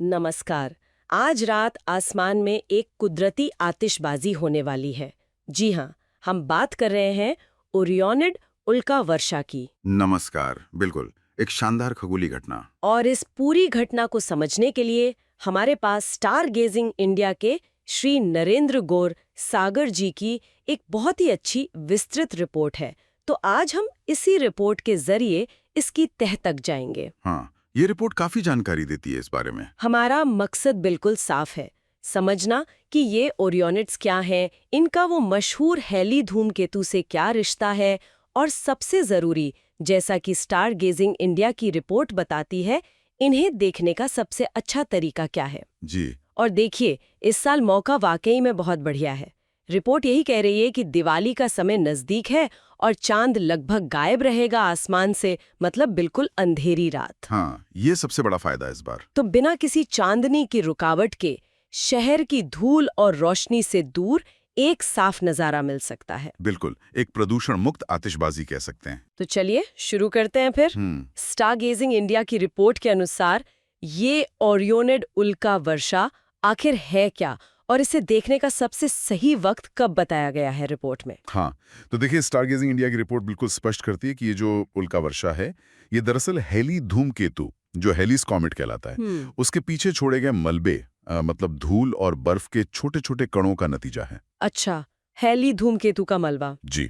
नमस्कार। आज रात आसमान में एक कुदरती आतिशबाजी होने वाली है। जी हाँ, हम बात कर रहे हैं ओरियोनिड उल्का वर्षा की। नमस्कार। बिल्कुल, एक शानदार खगोलीय घटना। और इस पूरी घटना को समझने के लिए हमारे पास स्टार गेजिंग इंडिया के श्री नरेंद्र गौर सागर जी की एक बहुत ही अच्छी विस्तृत रिपोर्ट है। तो आज हम इसी रिपोर्ट के जरिए इसकी तह तक जाएंगे। हाँ, ये रिपोर्ट काफी जानकारी देती है इस बारे में। हमारा मकसद बिल्कुल साफ है, समझना कि ये ओरियोनिड्स क्या हैं, इनका वो मशहूर हैली धूमकेतु से क्या रिश्ता है, और सबसे जरूरी, जैसा कि स्टार गेजिंग इंडिया की रिपोर्ट बताती है, इन्हें देखने का सबसे अच्छा तरीका क्या है। जी। और देखिए, इस साल मौका वाकई में बहुत बढ़िया है। रिपोर्ट यही कह रही है कि दिवाली का समय नजदीक है और चांद लगभग गायब रहेगा आसमान से, मतलब बिल्कुल अंधेरी रात। हाँ, ये सबसे बड़ा फायदा है इस बार। तो बिना किसी चांदनी की रुकावट के शहर की धूल और रोशनी से दूर एक साफ नजारा मिल सकता है। बिल्कुल, एक प्रदूषण मुक्त आतिशबाजी कह सकते हैं। तो चलिए शुरू करते हैं फिर। स्टार गेजिंग इंडिया की रिपोर्ट के अनुसार ये ओरियोनिड उल्का वर्षा आखिर है क्या, और इसे देखने का सबसे सही वक्त कब बताया गया है रिपोर्ट में। हाँ, तो देखिए, स्टारगेजिंग इंडिया की रिपोर्ट बिल्कुल स्पष्ट करती है कि ये जो उल्का वर्षा है, ये दरअसल हैली धूमकेतु, जो हेलिस कॉमेट कहलाता है, उसके पीछे छोड़े गए मलबे, मतलब धूल और बर्फ के छोटे-छोटे कणों का नतीजा है। अच्छा, हैली धूमकेतु का मलबा। जी।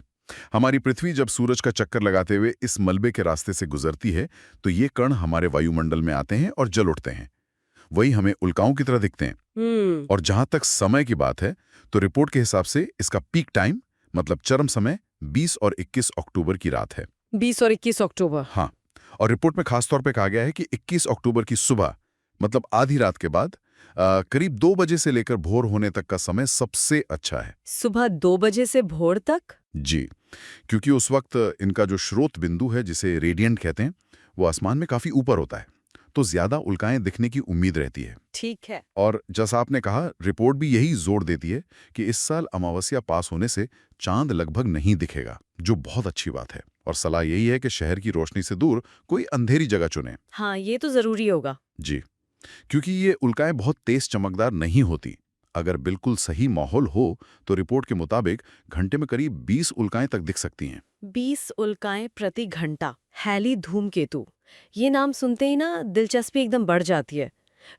हमारी पृथ्वी जब सूरज का चक्कर लगाते हुए इस मलबे के रास्ते से गुजरती है, तो ये कण हमारे वायुमंडल में आते हैं और जल उठते हैं। वही हमें उल्काओं की तरह दिखते हैं। और जहां तक समय की बात है, तो रिपोर्ट के हिसाब से इसका पीक टाइम, मतलब चरम समय, 20 और 21 अक्टूबर की रात है। 20 और 21 अक्टूबर। हाँ, और रिपोर्ट में खास तौर पे कहा गया है कि 21 अक्टूबर की सुबह, मतलब आधी रात के बाद, करीब 2 बजे से लेकर भोर होने तक का समय सबसे अच्छा है। सुबह 2 बजे से भोर तक? जी, क्योंकि उस वक्त इनका जो स्रोत बिंदु है, जिसे रेडिएंट कहते हैं, वो आसमान में काफी ऊपर होता है, तो ज्यादा उल्काएं दिखने की उम्मीद रहती है। ठीक है। और जैसा आपने कहा, रिपोर्ट भी यही जोर देती है कि इस साल अमावस्या पास होने से चांद लगभग नहीं दिखेगा, जो बहुत अच्छी बात है। और सलाह यही है कि शहर की रोशनी से दूर कोई अंधेरी जगह चुनें। हाँ, ये तो जरूरी होगा। जी, क्योंकि ये उल्काएं बहुत तेज चमकदार नहीं होती। अगर बिल्कुल सही माहौल हो, तो रिपोर्ट के मुताबिक घंटे में करीब 20 उल्काएं तक दिख सकती हैं। 20 उल्काएं प्रति घंटा, हैली धूमकेतु। ये नाम सुनते ही ना दिलचस्पी एकदम बढ़ जाती है।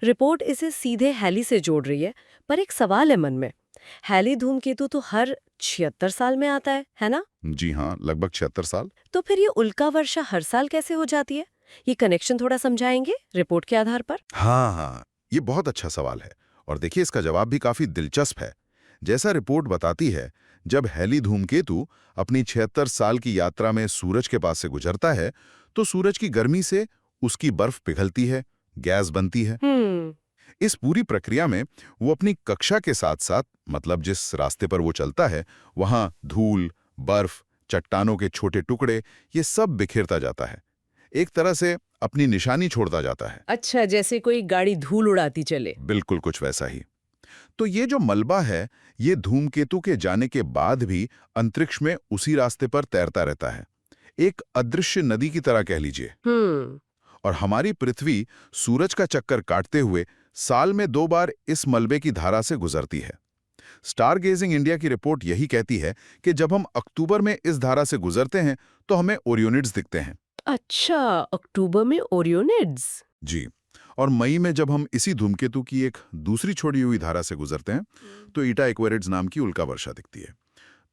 रिपोर्ट इसे सीधे हैली से जोड़ रही है, पर एक सवाल है मन में। हैली धूमकेतु तो हर 76 साल में आता है ना? जी हाँ, लगभग 76 साल। तो फिर ये उल्का वर्षा हर साल कैसे हो जाती है? ये कनेक्शन थोड़ा समझाएंगे रिपोर्ट के आधार पर? हाँ, ये बहुत अच्छा सवाल है। और देखिए, इसका जवाब भी काफी दिलचस्प है। जैसा रिपोर्ट बताती है, जब हैली धूमकेतु अपनी 76 साल की यात्रा में सूरज के पास से गुजरता है, तो सूरज की गर्मी से उसकी बर्फ पिघलती है, गैस बनती है। इस पूरी प्रक्रिया में वो अपनी कक्षा के साथ साथ, मतलब जिस रास्ते पर वो चलता है, वहां धूल, बर्फ, चट्टानों के छोटे टुकड़े, ये सब बिखेरता जाता है। एक तरह से अपनी निशानी छोड़ता जाता है। अच्छा, जैसे कोई गाड़ी धूल उड़ाती चले। बिल्कुल कुछ वैसा ही। तो ये जो मलबा है, ये धूमकेतु के जाने के बाद भी अंतरिक्ष में उसी रास्ते पर तैरता रहता है, एक अदृश्य नदी की तरह कह लीजिए। और हमारी पृथ्वी सूरज का चक्कर काटते हुए साल में 2 बार इस मलबे की धारा से गुजरती है। स्टार गेजिंग इंडिया की रिपोर्ट यही कहती है कि जब हम अक्टूबर में इस धारा से गुजरते हैं, तो हमें ओरियोनिड्स दिखते हैं। अच्छा, अक्टूबर में ओरियोनिड्स। जी। और मई में जब हम इसी धूमकेतु की एक दूसरी छोड़ी हुई धारा से गुजरते हैं, तो ईटा एक्वेरिड्स नाम की उल्का वर्षा दिखती है।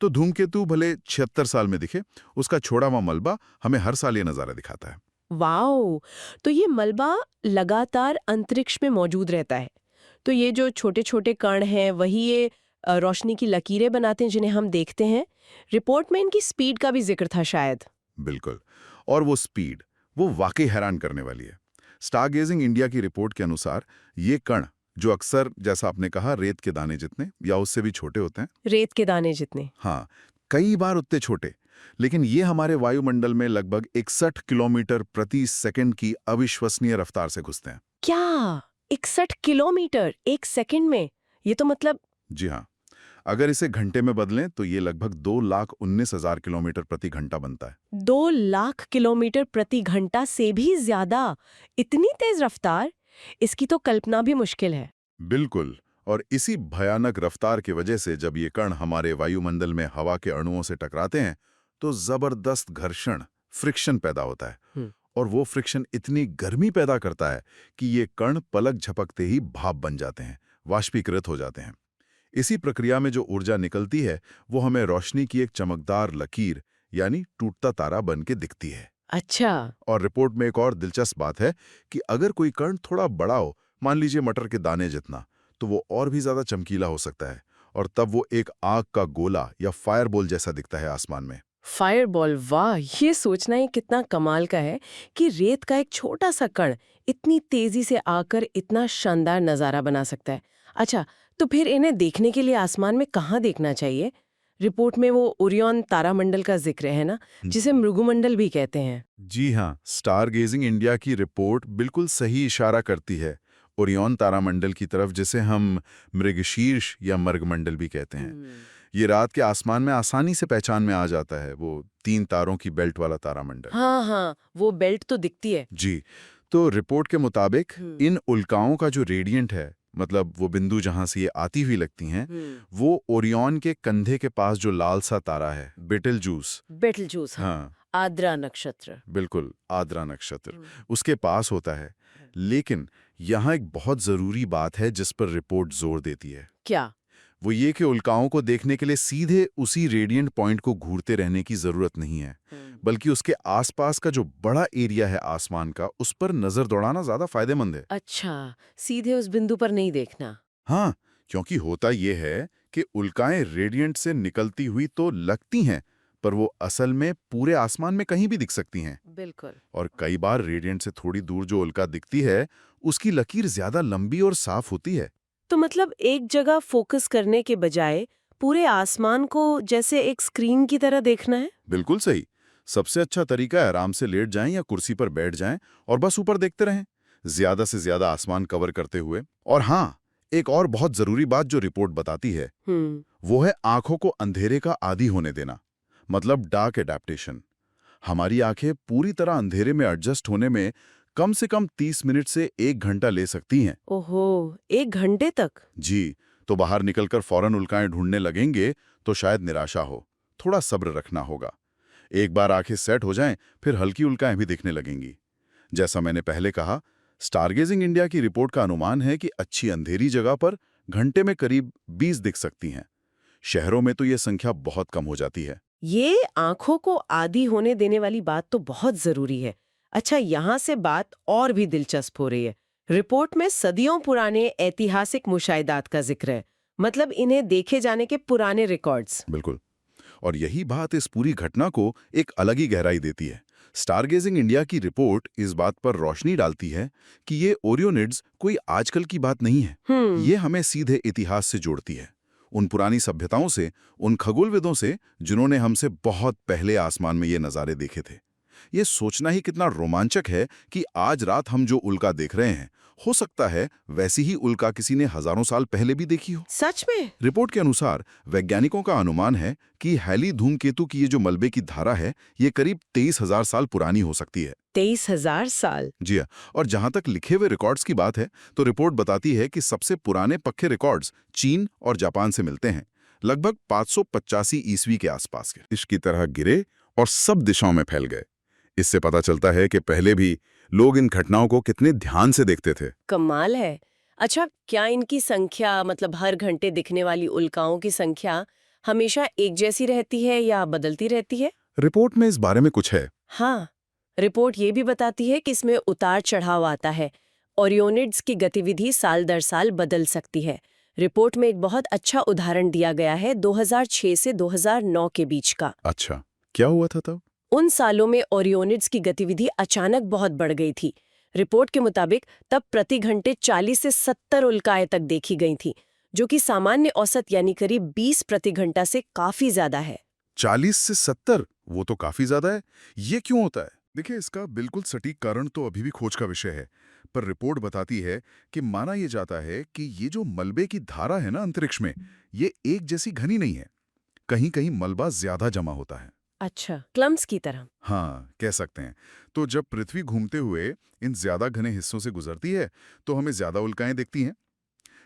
तो धूमकेतु भले 76 साल में दिखे, उसका छोड़ा हुआ मलबा हमें हर साल ये नजारा दिखाता है। वाओ! तो ये मलबा लगातार अंतरिक्ष में मौजूद रहता है। तो ये जो छोटे-छोटे कण हैं, वही ये रोशनी की लकीरें बनाते हैं जिन्हें हम देखते हैं। रिपोर्ट में इनकी स्पीड का भी जिक्र था शायद। बिल्कुल। और वो स्पीड, वो वाकई हैरान करने वाली है। स्टारगेजिंग इंडिया की रिपोर्ट के अनुसार ये कण, जो अक्सर, जैसा आपने कहा, रेत के दाने जितने या उससे भी छोटे होते हैं। रेत के दाने जितने। हाँ, कई बार उतने छोटे, लेकिन ये हमारे वायुमंडल में लगभग 61 किलोमीटर प्रति सेकंड की अविश्वसनीय रफ्तार से घुसते हैं। क्या? 61 किलोमीटर 1 सेकंड में? ये तो मतलब। जी हाँ, अगर इसे घंटे में बदलें तो ये लगभग 2,19,000 किलोमीटर प्रति घंटा बनता है। 2 लाख किलोमीटर प्रति घंटा से भी ज्यादा? इतनी तेज रफ्तार? इसकी तो कल्पना भी मुश्किल है। बिल्कुल। और इसी भयानक रफ्तार की वजह से जब ये कण हमारे वायुमंडल में हवा के अणुओं से टकराते हैं तो जबरदस्त घर्षण, फ्रिक्शन पैदा होता है। हम्म। और वो फ्रिक्शन इतनी गर्मी पैदा करता है कि ये कण पलक झपकते ही भाप बन जाते हैं, वाष्पीकृत हो जाते हैं। इसी प्रक्रिया में जो ऊर्जा निकलती है वो हमें रोशनी की एक चमकदार लकीर यानी टूटता तारा बन के दिखती है। अच्छा। और रिपोर्ट में एक और दिलचस्प बात है कि अगर कोई कण थोड़ा बड़ा हो, मान लीजिए मटर के दाने जितना, तो वो और भी ज्यादा चमकीला हो सकता है और तब वो एक आग का गोला या फायरबॉल जैसा दिखता है आसमान में। फायरबॉल, वाह! ये सोचना ही कितना कमाल का है कि रेत का एक छोटा सा कण इतनी तेजी से आकर इतना शानदार नजारा बना सकता है। अच्छा, तो फिर इन्हें देखने के लिए आसमान में कहाँ देखना चाहिए? रिपोर्ट में वो ओरियन तारामंडल का जिक्र है ना, जिसे मृगुमंडल भी कहते हैं। जी हाँ, स्टार गेजिंग इंडिया की रिपोर्ट बिल्कुल सही इशारा करती है ओरियन तारामंडल की तरफ, जिसे हम मृगशीर्ष या मर्गमंडल भी कहते हैं। ये रात के आसमान में आसानी से पहचान में आ जाता है, वो 3 तारों की बेल्ट वाला तारामंडल। हाँ हाँ, वो बेल्ट तो दिखती है। जी, तो रिपोर्ट के मुताबिक इन उल्काओं का जो रेडिएंट है, मतलब वो बिंदु जहां से ये आती हुई लगती हैं, वो ओरियन के कंधे के पास जो लाल सा तारा है, बेटलजूस। बेटलजूस, हाँ, आद्रा नक्षत्र। बिल्कुल, आद्रा नक्षत्र उसके पास होता है। लेकिन यहाँ एक बहुत जरूरी बात है जिस पर रिपोर्ट जोर देती है। क्या? वो ये कि उल्काओं को देखने के लिए सीधे उसी रेडिएंट पॉइंट को घूरते रहने की जरूरत नहीं है, बल्कि उसके आसपास का जो बड़ा एरिया है आसमान का, उस पर नजर दौड़ाना ज्यादा फायदेमंद है। अच्छा, सीधे उस बिंदु पर नहीं देखना। हाँ, क्योंकि होता ये है कि उल्काएं रेडिएंट से निकलती हुई तो लगती हैं, पर वो असल में पूरे आसमान में कहीं भी दिख सकती हैं। बिल्कुल। और कई बार रेडिएंट से थोड़ी दूर जो उल्का दिखती है, उसकी लकीर ज्यादा लंबी और साफ होती है। तो मतलब एक जगह फोकस करने के बजाय पूरे आसमान को जैसे एक स्क्रीन की तरह देखना है? बिल्कुल सही। सबसे अच्छा तरीका है आराम से लेट जाएं या कुर्सी पर बैठ जाएं और बस ऊपर देखते रहें, ज्यादा से ज्यादा आसमान कवर करते हुए। और हाँ, एक और बहुत जरूरी बात जो रिपोर्ट बताती है, वो है आंखों को अंधेरे का आदी होने देना, मतलब डार्क एडेप्टेशन। हमारी आंखें पूरी तरह अंधेरे में एडजस्ट होने में कम से कम 30 मिनट से 1 घंटा ले सकती हैं। ओहो, 1 घंटे तक? जी, तो बाहर निकलकर फौरन उल्काएं ढूंढने लगेंगे तो शायद निराशा हो। थोड़ा सब्र रखना होगा। एक बार आंखें सेट हो जाएं, फिर हल्की उल्काएं भी दिखने लगेंगी। जैसा मैंने पहले कहा, स्टारगेजिंग इंडिया की रिपोर्ट का अनुमान है कि अच्छी अंधेरी जगह पर घंटे में करीब 20 दिख सकती हैं। शहरों में तो ये संख्या बहुत कम हो जाती है। ये आंखों को आदी होने देने वाली बात तो बहुत जरूरी है। अच्छा, यहाँ से बात और भी दिलचस्प हो रही है। रिपोर्ट में सदियों पुराने ऐतिहासिक मुशाहिदात का जिक्र है, मतलब इन्हें देखे जाने के पुराने रिकॉर्ड्स। बिल्कुल। और यही बात इस पूरी घटना को एक अलग ही गहराई देती है। स्टारगेजिंग इंडिया की रिपोर्ट इस बात पर रोशनी डालती है कि ये ओरियोनिड्स कोई आजकल की बात नहीं है। ये हमें सीधे इतिहास से जोड़ती है, उन पुरानी सभ्यताओं से, उन खगोलविदों से जिन्होंने हमसे बहुत पहले आसमान में ये नज़ारे देखे थे। ये सोचना ही कितना रोमांचक है कि आज रात हम जो उल्का देख रहे हैं, हो सकता है वैसी ही उल्का किसी ने हजारों साल पहले भी देखी हो। सच में? रिपोर्ट के अनुसार वैज्ञानिकों का अनुमान है कि हैली धूमकेतु की ये जो मलबे की धारा है, ये करीब 23,000 साल पुरानी हो सकती है। 23,000 साल? जी हाँ। और जहां तक लिखे हुए रिकॉर्ड्स की बात है, तो रिपोर्ट बताती है कि सबसे पुराने पक्के रिकॉर्ड्स चीन और जापान से मिलते हैं, लगभग 585 ईस्वी के आसपास के। इसकी तरह गिरे और सब दिशाओं में फैल गए। इससे पता चलता है कि पहले भी लोग इन घटनाओं को कितने ध्यान से देखते थे। कमाल है। अच्छा, क्या इनकी संख्या, मतलब हर घंटे दिखने वाली उल्काओं की संख्या हमेशा एक जैसी रहती है या बदलती रहती है? रिपोर्ट में इस बारे में कुछ है। हाँ, रिपोर्ट ये भी बताती है कि इसमें उतार चढ़ाव आता है। ओरियोनिड्स की गतिविधि साल दर साल बदल सकती है। रिपोर्ट में एक बहुत अच्छा उदाहरण दिया गया है 2006 से 2009 के बीच का। अच्छा, क्या हुआ था तब? उन सालों में ओरियोनिड्स की गतिविधि अचानक बहुत बढ़ गई थी। रिपोर्ट के मुताबिक तब प्रति घंटे 40 से 70 उल्काएं तक देखी गई थी, जो कि सामान्य औसत यानी करीब 20 प्रति घंटा से काफी ज्यादा है। 40 से 70, वो तो काफी ज्यादा है। ये क्यों होता है? देखिए, इसका बिल्कुल सटीक कारण तो अभी भी खोज का विषय है, पर रिपोर्ट बताती है कि माना यह जाता है कि ये जो मलबे की धारा है ना अंतरिक्ष में, ये एक जैसी घनी नहीं है। कहीं कहीं मलबा ज्यादा जमा होता है। अच्छा, क्लम्स की तरह। हाँ, कह सकते हैं। तो जब पृथ्वी घूमते हुए इन ज्यादा घने हिस्सों से गुजरती है तो हमें ज्यादा उल्काएं दिखती हैं।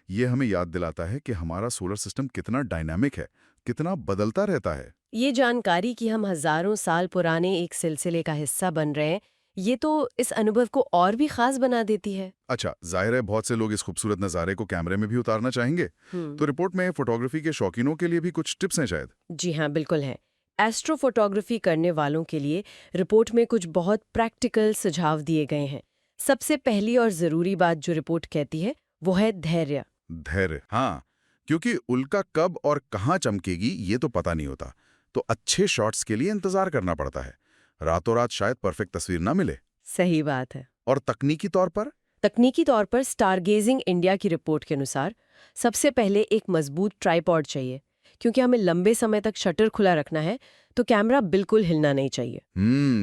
ये हमें याद दिलाता है कि हमारा सोलर सिस्टम कितना डायनामिक है, कितना बदलता रहता है। ये जानकारी कि हम हजारों साल पुराने एक सिलसिले का हिस्सा बन रहे हैं, ये तो इस अनुभव को और भी खास बना देती है। अच्छा, जाहिर है बहुत से लोग इस खूबसूरत नज़ारे को कैमरे में भी उतारना चाहेंगे। तो रिपोर्ट में फोटोग्राफी के शौकीनों के लिए भी कुछ टिप्स हैं शायद। जी हाँ, बिल्कुल है। एस्ट्रोफोटोग्राफी करने वालों के लिए रिपोर्ट में कुछ बहुत प्रैक्टिकल सुझाव दिए गए हैं। सबसे पहली और ज़रूरी बात जो रिपोर्ट कहती है, वो है धैर्य। धैर्य, हाँ, क्योंकि उल्का कब और कहाँ चमकेगी ये तो पता नहीं होता। तो अच्छे शॉट्स के लिए इंतजार करना पड़ता है। रातों रात शायद परफेक्ट तस्वीर ना मिले। सही बात है। और तकनीकी तौर पर तकनीकी तौर पर स्टारगेजिंग इंडिया की रिपोर्ट के अनुसार सबसे पहले एक मजबूत ट्राइपॉड चाहिए, क्योंकि हमें लंबे समय तक शटर खुला रखना है, तो कैमरा बिल्कुल हिलना नहीं चाहिए।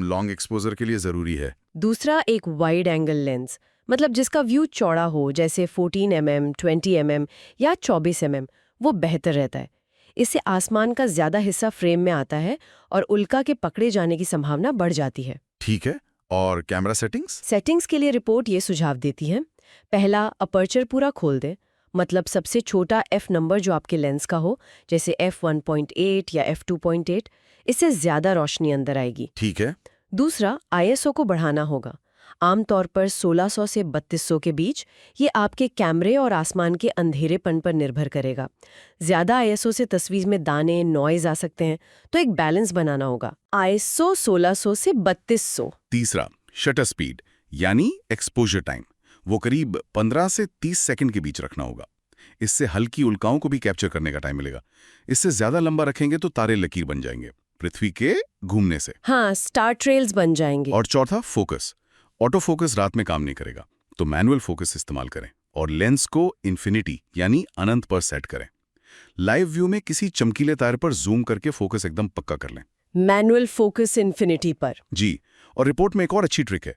लॉन्ग एक्सपोजर के लिए जरूरी है। दूसरा, एक वाइड एंगल लेंस, मतलब जिसका व्यू चौड़ा हो, जैसे 14 mm, 20 mm या 24 mm, वो बेहतर रहता है। इससे आसमान का ज्यादा हिस्सा फ्रेम में आता है और उल्का के पकड़े जाने की संभावना बढ़ जाती है। ठीक है। और कैमरा सेटिंग्स? सेटिंग्स के लिए रिपोर्ट ये सुझाव देती है। पहला, अपर्चर पूरा खोल दे, मतलब सबसे छोटा f नंबर जो आपके लेंस का हो, जैसे f1.8 या f2.8, इससे ज्यादा रोशनी अंदर आएगी। ठीक है। दूसरा, ISO को बढ़ाना होगा, आमतौर पर 1600 से 3200 के बीच। ये आपके कैमरे और आसमान के अंधेरेपन पर निर्भर करेगा। ज्यादा ISO से तस्वीर में दाने, नॉइज आ सकते हैं, तो एक बैलेंस बनाना होगा। ISO 1600 से 3200। तीसरा, शटर स्पीड यानी एक्सपोजर टाइम, वो करीब 15 से 30 सेकंड के बीच रखना होगा। इससे हल्की उल्काओं को भी कैप्चर करने का टाइम मिलेगा। इससे ज्यादा लंबा रखेंगे तो तारे लकीर बन जाएंगे पृथ्वी के घूमने से। हाँ, स्टार ट्रेल्स बन जाएंगे। और चौथा, फोकस। ऑटो फोकस रात में काम नहीं करेगा, तो मैनुअल फोकस इस्तेमाल करें और लेंस को इन्फिनिटी यानी अनंत पर सेट करें। लाइव व्यू में किसी चमकीले तारे पर जूम करके फोकस एकदम पक्का कर लें। मैनुअल फोकस इन्फिनिटी पर। जी। और रिपोर्ट में एक और अच्छी ट्रिक है।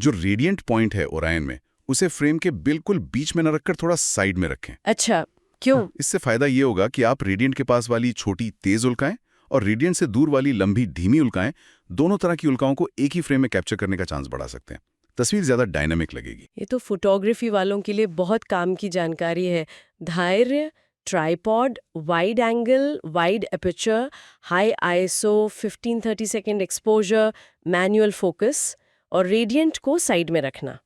जो रेडिएंट पॉइंट है ओरायन में, उसे फ्रेम के बिल्कुल बीच में न रखकर थोड़ा साइड में रखें। अच्छा, क्यों? इससे फायदा ये होगा कि आप रेडिएंट के पास वाली छोटी तेज उल्काएं और रेडिएंट से दूर वाली लंबी धीमी उल्काएं, दोनों तरह की उल्काओं को एक ही फ्रेम में कैप्चर करने का चांस बढ़ा सकते हैं। तस्वीर ज्यादा डायनामिक लगेगी। ये तो फोटोग्राफी वालों के लिए बहुत काम की जानकारी है। धैर्य, tripod, wide angle, wide aperture, high ISO, 15-30 second exposure, manual focus और रेडिएंट को साइड में रखना।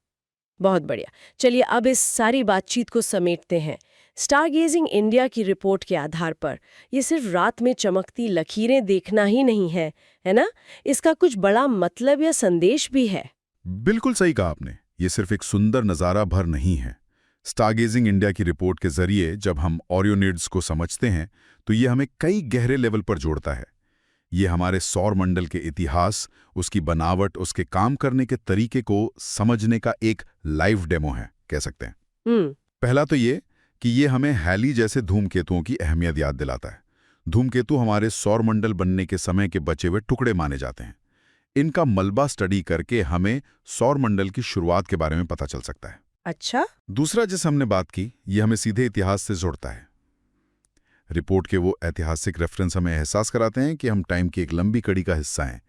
बहुत बढ़िया। चलिए अब इस सारी बातचीत को समेटते हैं। स्टारगेजिंग इंडिया की रिपोर्ट के आधार पर ये सिर्फ रात में चमकती लकीरें देखना ही नहीं है, है ना? इसका कुछ बड़ा मतलब या संदेश भी है। बिल्कुल सही कहा आपने। ये सिर्फ एक सुंदर नज़ारा भर नहीं है। स्टारगेजिंग इंडिया की रिपोर्ट के जरिए जब हम ओरियोनिड्स को समझते हैं तो ये हमें कई गहरे लेवल पर जोड़ता है। ये हमारे सौर मंडल के इतिहास, उसकी बनावट, उसके काम करने के तरीके को समझने का एक लाइव डेमो है, कह सकते हैं। पहला तो ये कि ये हमें हैली जैसे धूमकेतुओं की अहमियत याद दिलाता है। धूमकेतु हमारे सौर मंडल बनने के समय के बचे हुए टुकड़े माने जाते हैं। इनका मलबा स्टडी करके हमें सौर मंडल की शुरुआत के बारे में पता चल सकता है। अच्छा। दूसरा, जिस हमने बात की, ये हमें सीधे इतिहास से जोड़ता है। रिपोर्ट के वो ऐतिहासिक रेफरेंस हमें एहसास कराते हैं कि हम टाइम की एक लंबी कड़ी का हिस्सा हैं।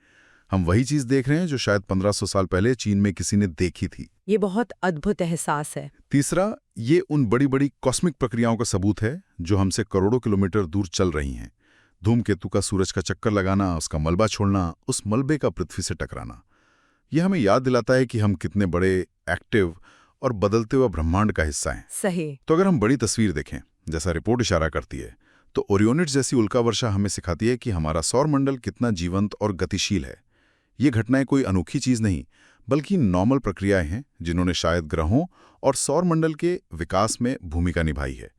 हम वही चीज देख रहे हैं जो शायद 1500 साल पहले चीन में किसी ने देखी थी। ये बहुत अद्भुत एहसास है। तीसरा, ये उन बड़ी बड़ी कॉस्मिक प्रक्रियाओं का सबूत है जो हमसे करोड़ों किलोमीटर दूर चल रही हैं। धूमकेतु का सूरज का चक्कर लगाना, उसका मलबा छोड़ना, उस मलबे का पृथ्वी से टकराना, यह हमें याद दिलाता है कि हम कितने बड़े, एक्टिव और बदलते हुए ब्रह्मांड का हिस्सा हैं। सही। तो अगर हम बड़ी तस्वीर देखें, जैसा रिपोर्ट इशारा करती है, तो ओरियोनिड्स जैसी उल्का वर्षा हमें सिखाती है कि हमारा सौर मंडल कितना जीवंत और गतिशील है। ये घटनाएं कोई अनोखी चीज नहीं, बल्कि नॉर्मल प्रक्रियाएं हैं जिन्होंने शायद ग्रहों और सौर मंडल के विकास में भूमिका निभाई है।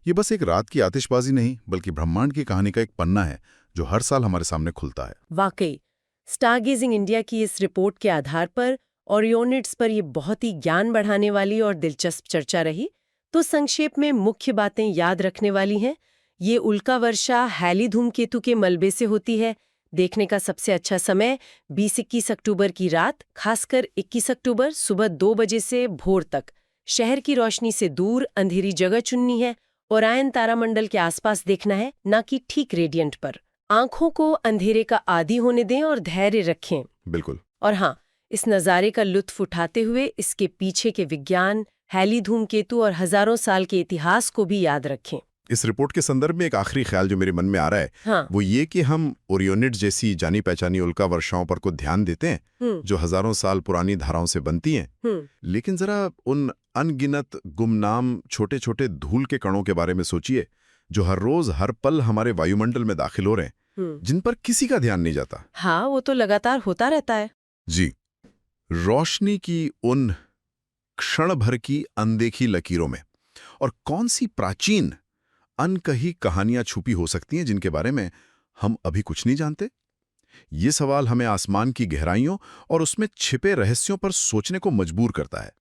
ये बस एक रात की आतिशबाजी नहीं, बल्कि ब्रह्मांड की कहानी का एक पन्ना है जो हर साल हमारे सामने खुलता है। वाकई स्टारगेजिंग इंडिया की इस रिपोर्ट के आधार पर ओरियोनिड्स पर ये बहुत ही ज्ञान बढ़ाने वाली और दिलचस्प चर्चा रही। तो संक्षेप में मुख्य बातें याद रखने वाली हैं। ये उल्का वर्षा हैली धूमकेतु के मलबे से होती है। देखने का सबसे अच्छा समय 20-21 अक्टूबर की रात, खासकर 21 अक्टूबर सुबह 2 बजे से भोर तक। शहर की रोशनी से दूर अंधेरी जगह चुननी है। ओरायन तारामंडल के आसपास देखना है, ना कि ठीक रेडिएंट पर। आंखों को अंधेरे का आदी होने दें और धैर्य रखें। बिल्कुल। और हाँ, इस नज़ारे का लुत्फ उठाते हुए इसके पीछे के विज्ञान, हैली धूमकेतु और हजारों साल के इतिहास को भी याद रखें। इस रिपोर्ट के संदर्भ में एक आखिरी ख्याल जो मेरे मन में आ रहा है, हाँ। वो ये कि हम ओरियोनिड्स जैसी जानी पहचानी उल्का वर्षाओं पर को ध्यान देते हैं जो हजारों साल पुरानी धाराओं से बनती हैं, लेकिन जरा उन अनगिनत गुमनाम छोटे छोटे धूल के कणों के बारे में सोचिए जो हर रोज हर पल हमारे वायुमंडल में दाखिल हो रहे हैं, जिन पर किसी का ध्यान नहीं जाता। हाँ, वो तो लगातार होता रहता है। जी, रोशनी की उन क्षण भर की अनदेखी लकीरों में और कौन सी प्राचीन अनकही कहानियां छुपी हो सकती हैं जिनके बारे में हम अभी कुछ नहीं जानते? ये सवाल हमें आसमान की गहराइयों और उसमें छिपे रहस्यों पर सोचने को मजबूर करता है।